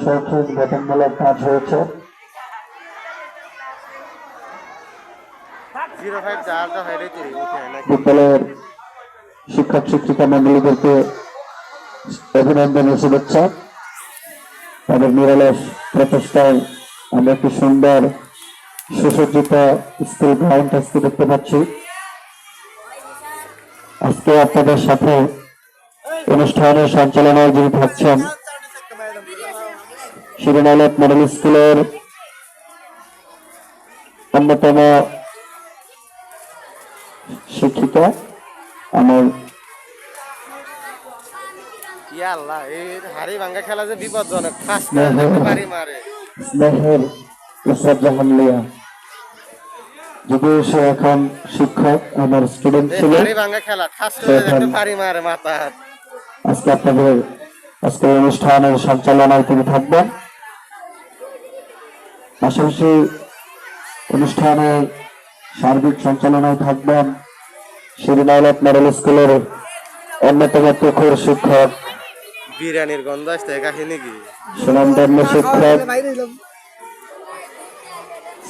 শৌখিন বেতনমূলক কাজ হয়েছে। বিদ্যালয়ের শিক্ষক শিক্ষিকা মন্ডলীদেরকে অভিনন্দন ও শুভেচ্ছা। তাদের নিরলস প্রচেষ্টায় আমরা একটি সুন্দর সুসজ্জিত স্কুল গ্রাউন্ড আজকে দেখতে পাচ্ছি। আজকে আপনাদের সাথে অনুষ্ঠানের সঞ্চালনায় যিনি থাকছেন শিরোনালক মডেল স্কুলের অন্যতম শিক্ষিকা আমার স্নেহের ইসরাত জাহান লিয়া, যদিও সে এখন শিক্ষক, আমার স্টুডেন্ট ছিল। আজকে আপনাদের আজকের অনুষ্ঠানের সঞ্চালনায় তিনি থাকবেন। পাশাপাশি অনুষ্ঠানে সার্বিক সঞ্চালনায় থাকবেন শিরোনালক মডেল স্কুলের অন্যতম প্রখর শিক্ষক, বিরিয়ানির গন্ধ আসছে কাহিনী কি, সুনামধন্য শিক্ষক,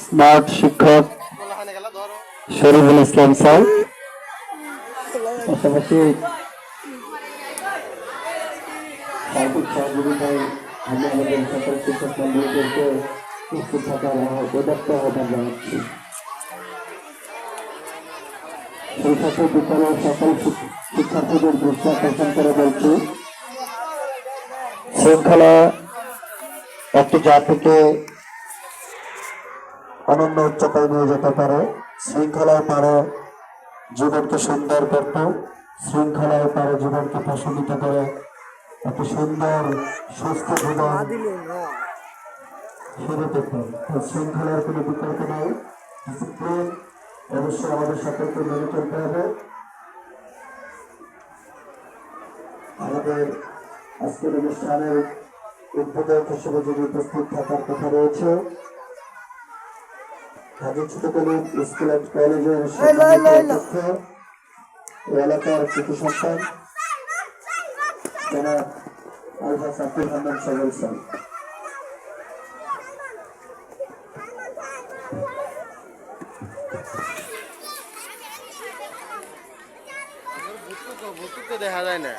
স্মার্ট শিক্ষক শরীফুল ইসলাম স্যার। পাশাপাশি সার্বিক সহযোগিতায় আমি আমাদের সকল শিক্ষক মন্ডলীদেরকে উপস্থিত থাকার উদাত্ত আহ্বান জানাচ্ছি। সেই সাথে বিদ্যালয়ের সকল শিক্ষার্থীদের দৃষ্টি আকর্ষণ করে বলছি, শৃঙ্খলা একটি জাতিকে অনন্য উচ্চতায় নিয়ে যেতে পারে। শৃঙ্খলার পারে জীবনকে সুন্দর করতে, শৃঙ্খলার পারে জীবনকে প্রশমিত করে একটি সুন্দর সুস্থ জীবন ফিরে পেতে। শৃঙ্খলার কোনো বিকল্প নাই। ডিসিপ্লিন অবশ্যই আমাদের সকলকে মেনে চলতে হবে। আমাদের আজকের অনুষ্ঠানের উদ্বোধক হিসেবে যদি উপস্থিত থাকার কথা রয়েছে হাজি ছোটকালী স্কুল অ্যান্ড কলেজের অধ্যক্ষ, এলাকার কৃতি সন্তান জনাব আলহাজ আব্দুল হান্নান সজল স্যার। দেখা যায় না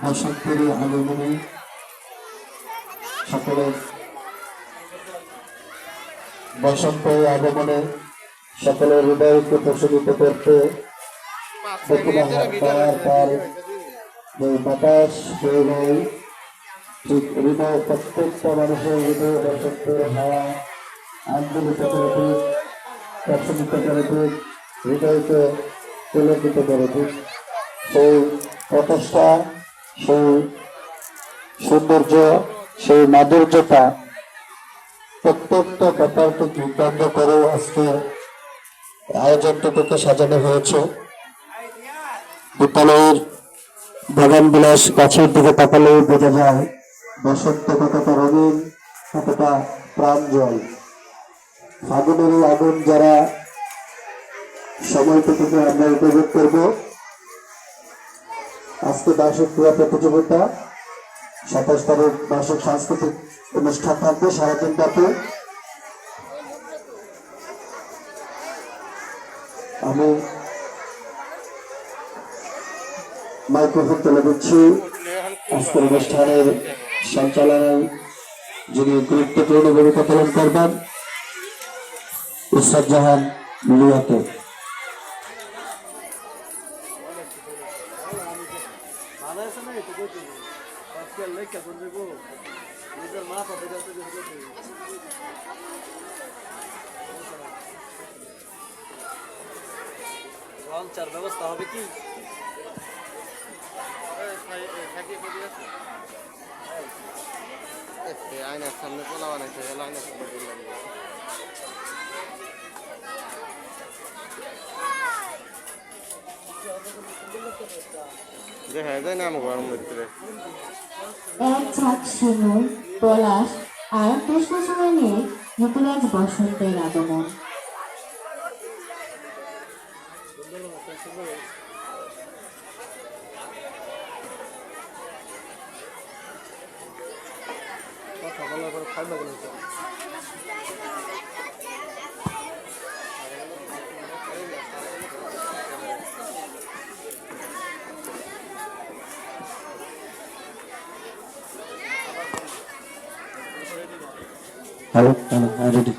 বসন্তের আগমনে সকলের সকলের হৃদয়কে প্রশমিত করতে বাতাস হয়ে যায়, ঠিক হৃদয় প্রত্যেকটা মানুষের হৃদয় বসন্তের হাওয়া আন্দোলিত করে দিক, প্রশমিত করে দিক, হৃদয়কে পুলকিত করে দিক। সেই প্রচেষ্টা, সেই সৌন্দর্য, সেই মাধুর্যতা প্রত্যেকটা ব্যাপারকে কেন্দ্র করে আজকে আয়োজনটুকুকে সাজানো হয়েছে। বিদ্যালয়ের বাগান বিলাস গাছের দিকে তাকালেও বোঝা যায় বসন্ত কতটা রঙিন, কতটা প্রাঞ্জল। ফাগুনের আগুন যারা সময়টুকুকে আমরা উপভোগ করব। আজকে বার্ষিক ক্রীড়া প্রতিযোগিতা, 27 তারিখ বার্ষিক সাংস্কৃতিক অনুষ্ঠান থাকবে সারাদিন ব্যাপী। আমি মাইক্রোফোন তুলে দিচ্ছি আজকের অনুষ্ঠানের সঞ্চালনায় যিনি গুরুত্বপূর্ণ ভূমিকা পালন করবেন ইসরাত জাহান লিয়াকে। লঞ্চার ব্যবস্থা হবে কি? আয়নার সামনে পোলা বানাইছে, আয়নার সামনে বললাম দেখা যায় না আমার ঘরের ভিতরে। পলাশ আর কৃষ্ণচূড়া নিয়ে ঋতুরাজ বসন্তের আগমন। কথা বলার পরে ফাইবা গেল তো। হ্যালো হ্যালো হ্যাঁ রেডি।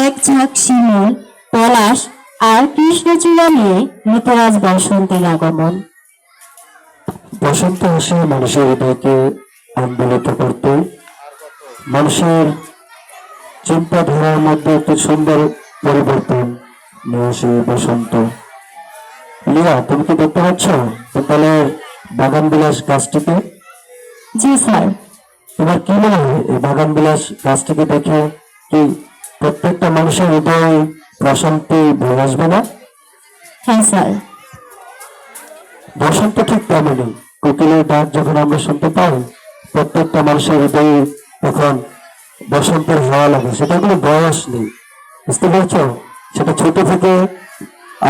এক ঝাঁক শিমুল, পলাশ আর কৃষ্ণচূড়া নিয়ে ঋতুরাজ বসন্তের আগমন। বসন্ত এসে মানুষের হৃদয়কে আন্দোলিত করতে, মানুষের চিন্তাধারার মধ্যে একটি সুন্দর পরিবর্তন নিয়ে আসে বসন্ত। লিয়া, তুমি কি দেখতে পাচ্ছ বিদ্যালয়ের বাগান বিলাস গাছটিকে? জি স্যার। তোমার কি মনে হয় এই বাগান বিলাস গাছটিকে দেখে কি প্রত্যেকটা মানুষের হৃদয়ে প্রশান্তি ভরে আসবে না? হ্যাঁ স্যার। বসন্ত ঠিক তেমনই, কোকিলের ডাক যখন আমরা শুনতে পাই প্রত্যেকটা মানুষের হৃদয়ে তখন বসন্তের হাওয়া লাগে। সেটা কোনো বয়স নেই, বুঝতে পারছো? সেটা ছোট থেকে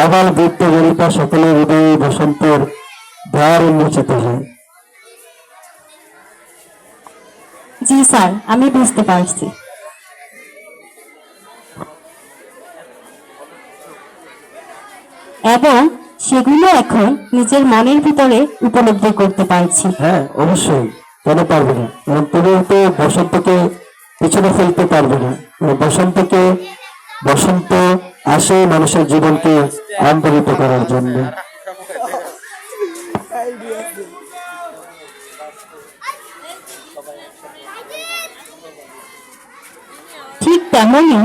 আবাল বৃদ্ধ বনিতা সকলের হৃদয়ে বসন্তের দ্বার উন্মোচিত হয়। জি স্যার, আমি বুঝতে পারছি। এবং সেগুলো এখন নিজের মনের ভিতরে উপলব্ধি করতে পারছি। হ্যাঁ অবশ্যই, কেন পারবে না? কারণ তুমিও তো বসন্তকে পিছনে ফেলতে পারবে না। বসন্তকে বসন্ত আসে মানুষের জীবনকে আন্দোলিত করার জন্য। ঠিক তেমনি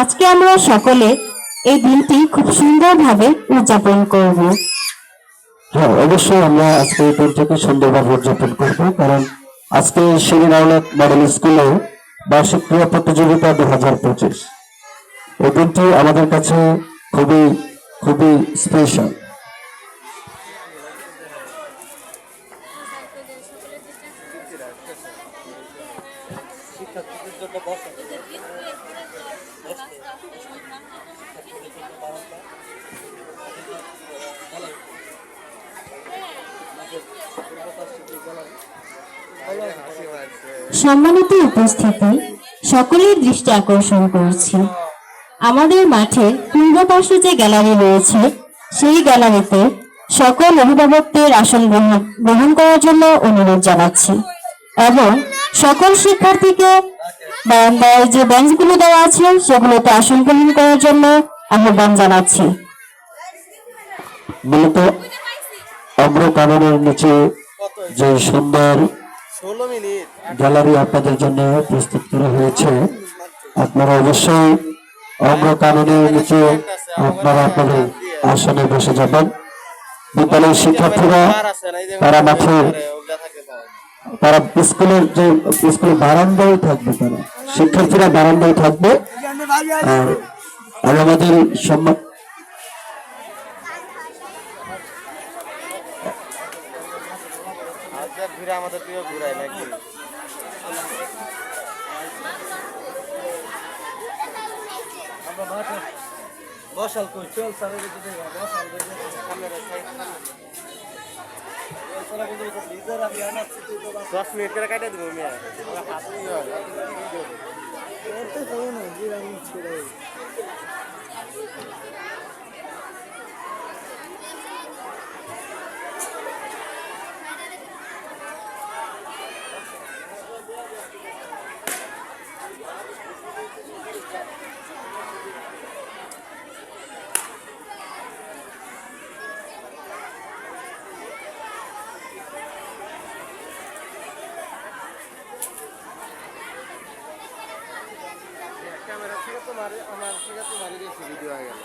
আজকে আমরা সকলে এই দিনটি খুব সুন্দরভাবে উদযাপন করব। হ্যাঁ অবশ্যই, আমরা আজকে এই দিনটাকে সুন্দরভাবে উদযাপন করবো, কারণ আজকে শিরিন আওলাদ মডেল স্কুলে বার্ষিক ক্রীড়া প্রতিযোগিতা 2025। এই দিনটি আমাদের কাছে খুবই খুবই স্পেশাল। সম্মানিত উপস্থিতি, সকলের দৃষ্টি আকর্ষণ করছি আমাদের মাঠের পূর্ব পাশে যে গ্যালারি রয়েছে, সেই গ্যালারিতে সকল অভিভাবকদের আসন গ্রহণ করার জন্য অনুরোধ জানাচ্ছি এবং সকল শিক্ষার্থীকে বারান্দায় যে বেঞ্চগুলো দেওয়া আছে সেগুলোতে আসন গ্রহণ করার জন্য আহ্বান জানাচ্ছি। মূলত অগ্র কাননের নিচে যে সুন্দর 16 মিনিট গ্যালারি আপনাদের জন্য প্রস্তুত করা হয়েছে, আপনারা অবশ্যই অগ্র কাননের নিচে আপনারা আপনাদের আসনে বসে যাবেন। বিদ্যালয়ের শিক্ষার্থীরা তারা মাঠে তারা স্কুলের বারান্দায় থাকবে, তারা শিক্ষার্থীরা বারান্দায় থাকবে। আর আমাদের সম্মান ঘুরে আমাদের প্রিয় ঘুরায় নাকি বসাল কই চল স্যার বসাল দশ মিনিট করে কাটে দেবো মেয়ে ক্যামেরা থেকে তো মারি আমার থেকে তো মারি গেছি ভিডিও হয়ে গেল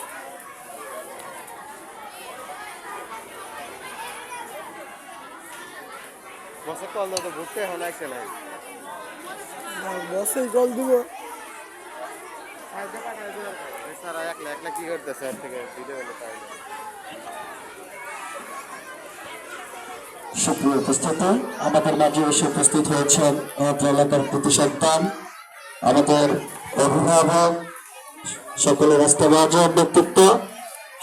বসে কল দাও তো ঘুরতে এখন আসছে নাই বসে কল দিব স্যার একলা একলা কি করতেছে এর থেকে ভিডিও হলে তাই সুপ্রিয় উপস্থিতি, আমাদের মাঝে এসে উপস্থিত হয়েছেন আমাদের এলাকার কৃতি সন্তান, আমাদের অভিভাবক, সকলের রাষ্ট্রবাজার ব্যক্তিত্ব,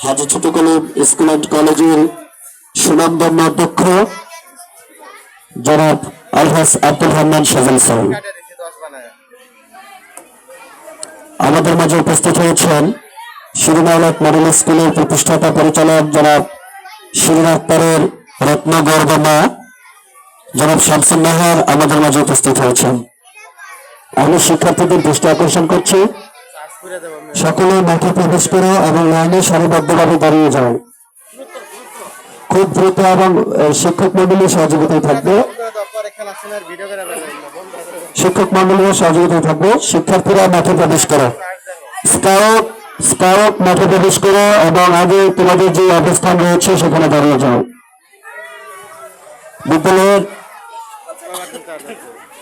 হাজি ছোটকলি স্কুল অ্যান্ড কলেজের সুনামধন্য অধ্যক্ষ জনাব আলহাজ আব্দুল রহমান সাজাল স্যার। কাটে দিছি 10 বানায়। আমাদের মাঝে উপস্থিত হয়েছেন শিরোনায়ক মডেল স্কুলের প্রতিষ্ঠাতা পরিচালক জনাব শিরিন আক্তারের রত্ন গর্বমা জনাব শামসুন নাহার আমাদের মাঝে উপস্থিত হয়েছেন। আমি শিক্ষার্থীদের দৃষ্টি আকর্ষণ করছি, চার্জ করে দেব আমি। সকলে মাঠে প্রবেশ করো এবং লাইনে সারিবদ্ধভাবে দাঁড়িয়ে যাও। খুব দ্রুত এবং শিক্ষক মন্ডলীর সহযোগিতায় থাকবে, বন্ধ করে দাও, পরে খেলা শোনার ভিডিও করে বেরোবেন না, বন্ধ করে দাও। শিক্ষক মন্ডলীর সহযোগিতায় থাকবে। শিক্ষার্থীরা মাঠে প্রবেশ করো, স্কাউট স্কাউট মাঠে প্রবেশ করো এবং আগে তোমাদের যে অবস্থান রয়েছে সেখানে দাঁড়িয়ে যাও। বিদ্যালয়ের আমার কিন্তু আর